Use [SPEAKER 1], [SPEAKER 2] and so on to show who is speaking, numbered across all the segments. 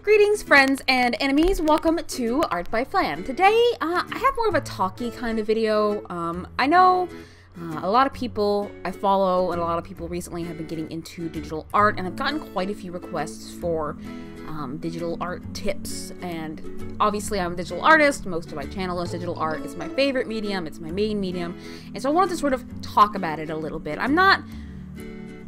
[SPEAKER 1] Greetings friends and enemies, welcome to Art by Flan. Today I have more of a talky kind of video. I know a lot of people I follow and a lot of people recently have been getting into digital art, and I've gotten quite a few requests for digital art tips. And obviously I'm a digital artist, most of my channel is digital art, it's my favorite medium, it's my main medium, and so I wanted to sort of talk about it a little bit. I'm not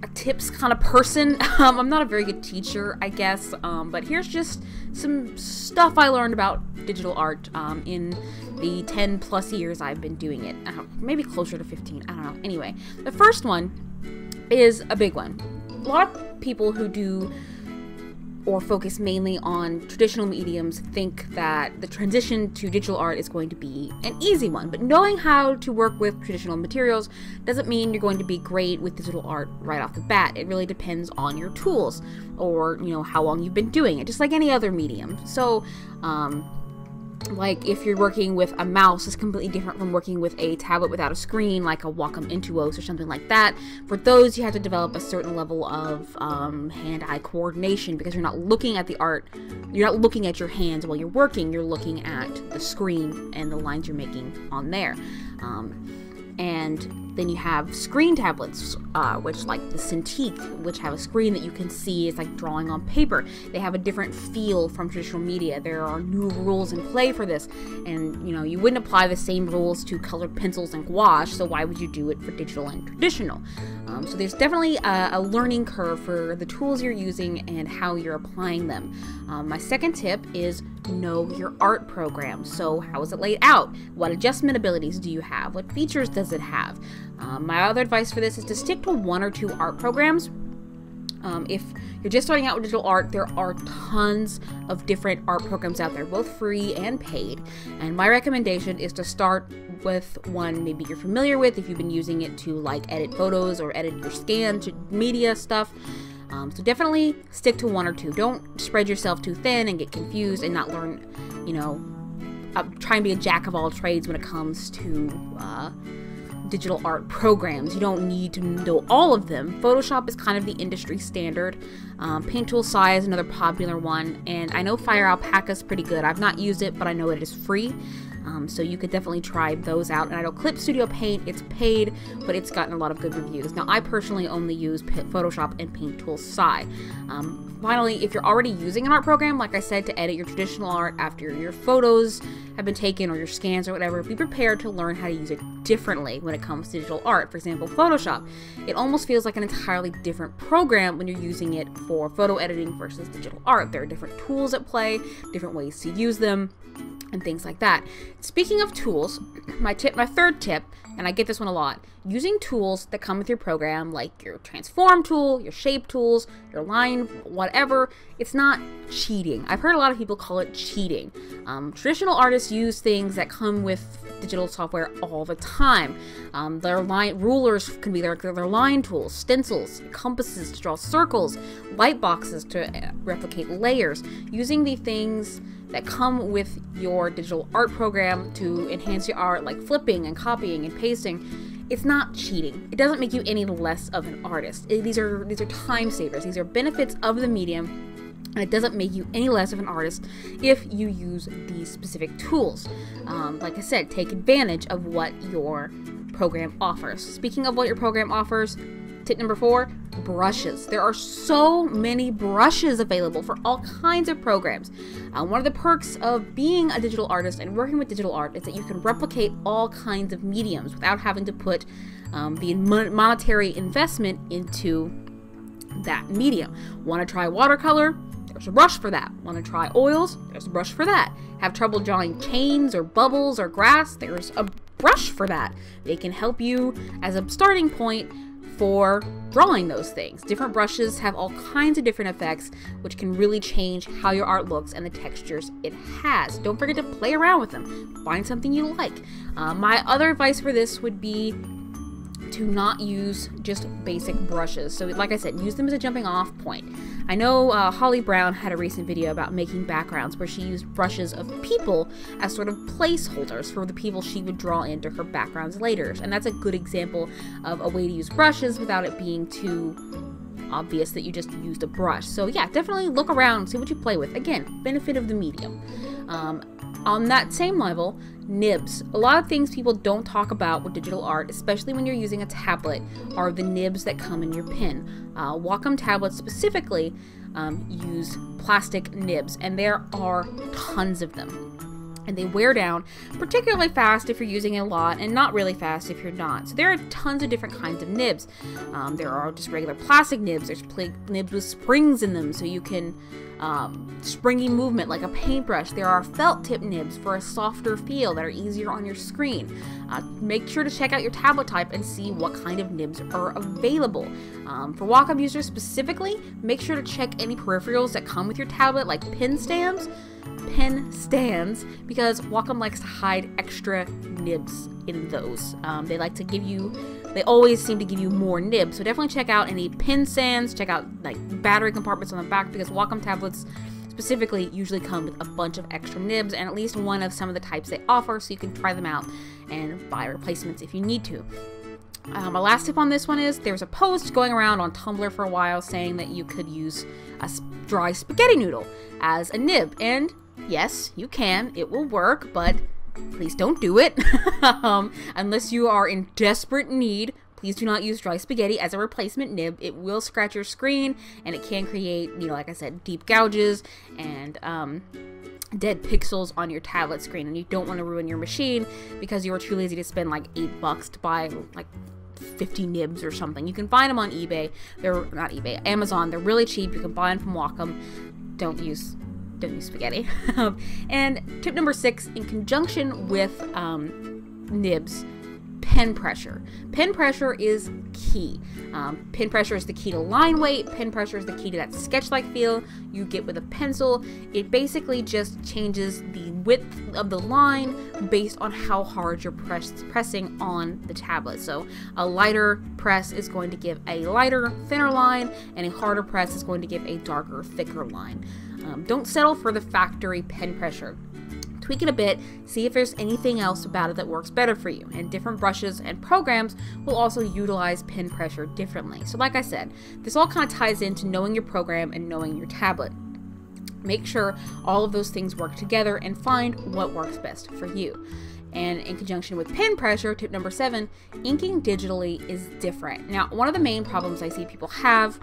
[SPEAKER 1] a tips kind of person. I'm not a very good teacher, I guess, but here's just some stuff I learned about digital art in the 10 plus years I've been doing it. Maybe closer to 15, I don't know. Anyway, the first one is a big one. A lot of people who do or focus mainly on traditional mediums think that the transition to digital art is going to be an easy one, but knowing how to work with traditional materials doesn't mean you're going to be great with digital art right off the bat. It really depends on your tools or, you know, how long you've been doing it, just like any other medium. So, like if you're working with a mouse, it's completely different from working with a tablet without a screen, like a Wacom Cintiq or something like that. For those, you have to develop a certain level of hand-eye coordination, because you're not looking at the art, you're not looking at your hands while you're working, you're looking at the screen and the lines you're making on there. And then you have screen tablets, which like the Cintiq, which have a screen that you can see. It's like drawing on paper. They have a different feel from traditional media. There are new rules in play for this, and you know, you wouldn't apply the same rules to colored pencils and gouache, so why would you do it for digital and traditional? So there's definitely a learning curve for the tools you're using and how you're applying them. My second tip is know your art program. So how is it laid out? What adjustment abilities do you have? What features does it have? My other advice for this is to stick to 1 or 2 art programs. If you're just starting out with digital art, there are tons of different art programs out there, both free and paid. And my recommendation is to start with one maybe you're familiar with, if you've been using it to like edit photos or edit your scan to media stuff. So definitely stick to 1 or 2. Don't spread yourself too thin and get confused and not learn, you know, try and be a jack of all trades when it comes to digital art programs. You don't need to know all of them. Photoshop is kind of the industry standard. Tool SAI is another popular one, and I know Fire Alpaca is pretty good. I've not used it, but I know it is free. So you could definitely try those out. And I know Clip Studio Paint, it's paid, but it's gotten a lot of good reviews. Now, I personally only use Photoshop and Tool SAI. Finally, if you're already using an art program, like I said, to edit your traditional art after your photos have been taken or your scans or whatever, be prepared to learn how to use it differently when it comes to digital art. For example, Photoshop. It almost feels like an entirely different program when you're using it for photo editing versus digital art. There are different tools at play, different ways to use them, and things like that. Speaking of tools, my third tip, and I get this one a lot, using tools that come with your program, like your transform tool, your shape tools, your line, whatever, it's not cheating. I've heard a lot of people call it cheating. Traditional artists use things that come with digital software all the time. Their rulers can be their line tools, stencils, compasses to draw circles, light boxes to replicate layers. Using the things that come with your digital art program to enhance your art, like flipping and copying and pasting, it's not cheating. It doesn't make you any less of an artist. These are time savers. These are benefits of the medium, and it doesn't make you any less of an artist if you use these specific tools. Like I said, take advantage of what your program offers. Speaking of what your program offers, tip number 4, brushes. There are so many brushes available for all kinds of programs. One of the perks of being a digital artist and working with digital art is that you can replicate all kinds of mediums without having to put the monetary investment into that medium. Want to try watercolor? There's a brush for that. Want to try oils? There's a brush for that. Have trouble drawing chains or bubbles or grass? There's a brush for that. They can help you as a starting point for drawing those things. Different brushes have all kinds of different effects, which can really change how your art looks and the textures it has. Don't forget to play around with them. Find something you like. My other advice for this would be to not use just basic brushes. So like I said, use them as a jumping off point. I know Holly Brown had a recent video about making backgrounds where she used brushes of people as sort of placeholders for the people she would draw into her backgrounds later. And that's a good example of a way to use brushes without it being too obvious that you just used a brush. So yeah, definitely look around, see what you play with. Again, benefit of the medium. On that same level, nibs. A lot of things people don't talk about with digital art, especially when you're using a tablet, are the nibs that come in your pen. Wacom tablets specifically use plastic nibs, and there are tons of them. And they wear down particularly fast if you're using it a lot, and not really fast if you're not. So there are tons of different kinds of nibs. There are just regular plastic nibs. There's nibs with springs in them, so you can springy movement like a paintbrush. There are felt tip nibs for a softer feel that are easier on your screen. Make sure to check out your tablet type and see what kind of nibs are available. For Wacom users specifically, make sure to check any peripherals that come with your tablet, like pen stands, because Wacom likes to hide extra nibs in those. They like to give you, they always seem to give you more nibs, so definitely check out any pen stands, check out like battery compartments on the back, because Wacom tablets specifically usually come with a bunch of extra nibs and at least one of some of the types they offer, so you can try them out and buy replacements if you need to. My last tip on this one is there's a post going around on Tumblr for a while saying that you could use a dry spaghetti noodle as a nib, and yes, you can. It will work, but please don't do it. Unless you are in desperate need, please do not use dry spaghetti as a replacement nib. It will scratch your screen, and it can create, you know, like I said, deep gouges and dead pixels on your tablet screen, and you don't want to ruin your machine because you were too lazy to spend like $8 to buy like 50 nibs or something. You can find them on eBay. They're not eBay, Amazon. They're really cheap. You can buy them from Wacom. Don't use spaghetti. And tip number 6, in conjunction with nibs, pen pressure. Pen pressure is key. Pen pressure is the key to line weight. Pen pressure is the key to that sketch-like feel you get with a pencil. It basically just changes the width of the line based on how hard you're pressing on the tablet. So a lighter press is going to give a lighter, thinner line, and a harder press is going to give a darker, thicker line. Don't settle for the factory pen pressure. Tweak it a bit, see if there's anything else about it that works better for you, and different brushes and programs will also utilize pen pressure differently. So like I said, this all kind of ties into knowing your program and knowing your tablet. Make sure all of those things work together and find what works best for you. And in conjunction with pen pressure, tip number 7, inking digitally is different. Now, one of the main problems I see people have,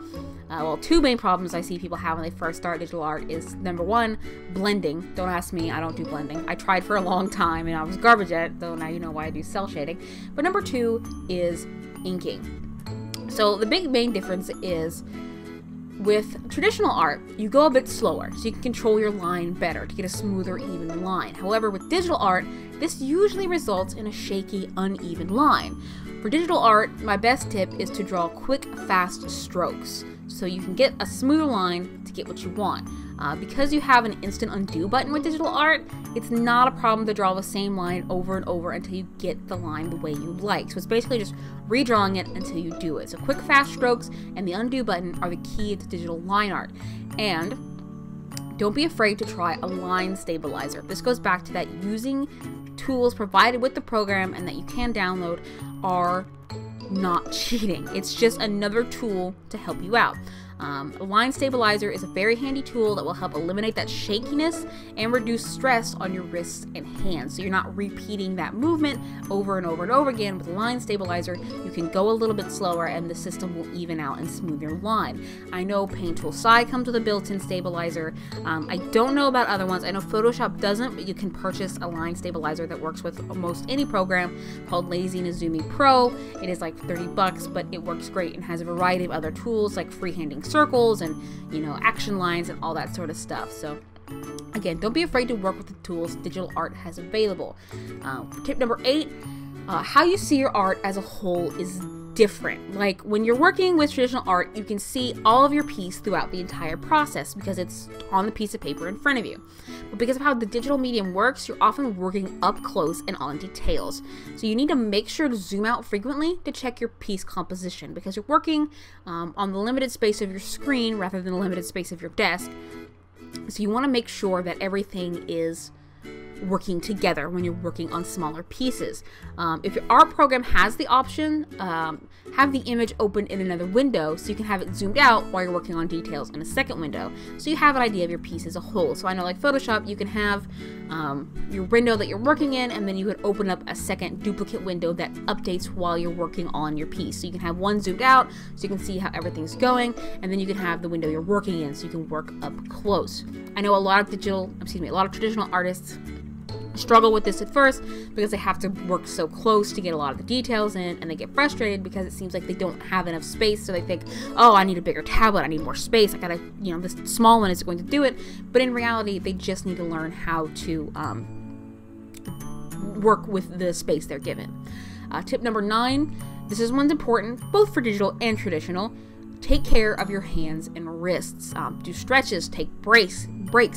[SPEAKER 1] well, 2 main problems I see people have when they first start digital art is, number 1, blending. Don't ask me, I don't do blending. I tried for a long time and I was garbage at it, though now you know why I do cell shading. But number 2 is inking. So the big main difference is, with traditional art, you go a bit slower, so you can control your line better to get a smoother, even line. However, with digital art, this usually results in a shaky, uneven line. For digital art, my best tip is to draw quick, fast strokes, so you can get a smoother line to get what you want. Because you have an instant undo button with digital art, it's not a problem to draw the same line over and over until you get the line the way you like. So it's basically just redrawing it until you do it. So quick, fast strokes and the undo button are the key to digital line art. And don't be afraid to try a line stabilizer. This goes back to that using tools provided with the program and that you can download are not cheating. It's just another tool to help you out. A line stabilizer is a very handy tool that will help eliminate that shakiness and reduce stress on your wrists and hands. So you're not repeating that movement over and over and over again. With a line stabilizer, you can go a little bit slower and the system will even out and smooth your line. I know Tool SAI comes with a built-in stabilizer. I don't know about other ones. I know Photoshop doesn't, but you can purchase a line stabilizer that works with almost any program called Lazy Nezumi Pro. It is like $30, but it works great and has a variety of other tools like freehanding circles and, you know, action lines and all that sort of stuff. So again, don't be afraid to work with the tools digital art has available. Tip number 8, how you see your art as a whole is different. Like when you're working with traditional art, you can see all of your piece throughout the entire process because it's on the piece of paper in front of you. But because of how the digital medium works, you're often working up close and on details. So you need to make sure to zoom out frequently to check your piece composition because you're working on the limited space of your screen rather than the limited space of your desk. So you want to make sure that everything is working together when you're working on smaller pieces. If your art program has the option, have the image open in another window so you can have it zoomed out while you're working on details in a second window, so you have an idea of your piece as a whole. So I know, like Photoshop, you can have your window that you're working in, and then you could open up a second duplicate window that updates while you're working on your piece. So you can have one zoomed out so you can see how everything's going, and then you can have the window you're working in so you can work up close. I know a lot of traditional artists struggle with this at first because they have to work so close to get a lot of the details in, and they get frustrated because it seems like they don't have enough space, so they think, oh, I need a bigger tablet, I need more space, I gotta, this small one is going to do it. But in reality, they just need to learn how to work with the space they're given. Tip number 9, this is one's important both for digital and traditional. Take care of your hands and wrists. Do stretches, take breaks.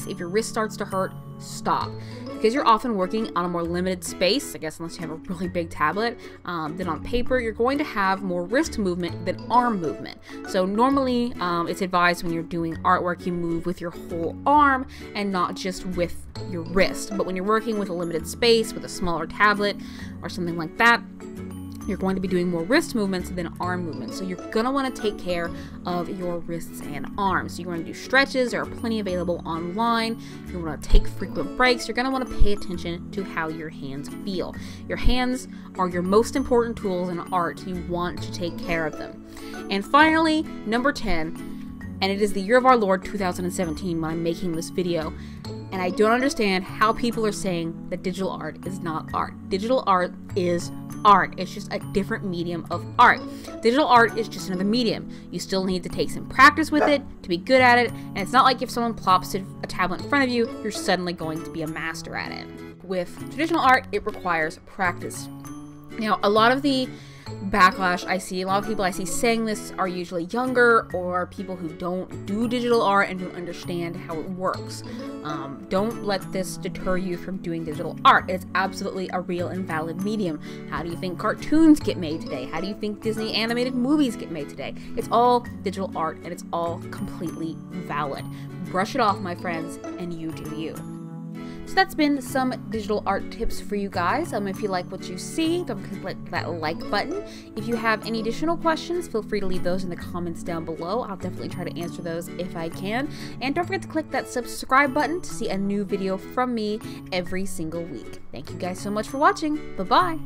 [SPEAKER 1] If your wrist starts to hurt, stop. Because you're often working on a more limited space, I guess unless you have a really big tablet, than on paper, you're going to have more wrist movement than arm movement. So normally it's advised when you're doing artwork, you move with your whole arm and not just with your wrist. But when you're working with a limited space, with a smaller tablet or something like that, you're going to be doing more wrist movements than arm movements. So you're going to want to take care of your wrists and arms. So you're going to do stretches. There are plenty available online. You want to take frequent breaks. You're going to want to pay attention to how your hands feel. Your hands are your most important tools in art. You want to take care of them. And finally, number 10, and it is the year of our Lord 2017 when I'm making this video, and I don't understand how people are saying that digital art is not art. Digital art is art. It's just a different medium of art. Digital art is just another medium. You still need to take some practice with it to be good at it, and it's not like if someone plops a tablet in front of you, you're suddenly going to be a master at it. With traditional art, it requires practice. Now, a lot of the backlash I see, a lot of people I see saying this are usually younger or people who don't do digital art and don't understand how it works. Don't let this deter you from doing digital art. It's absolutely a real and valid medium. How do you think cartoons get made today? How do you think Disney animated movies get made today? It's all digital art, and it's all completely valid. Brush it off, my friends, and you do you. So that's been some digital art tips for you guys. If you like what you see, don't forget to click that like button. If you have any additional questions, feel free to leave those in the comments down below. I'll definitely try to answer those if I can. And don't forget to click that subscribe button to see a new video from me every single week. Thank you guys so much for watching. Bye-bye.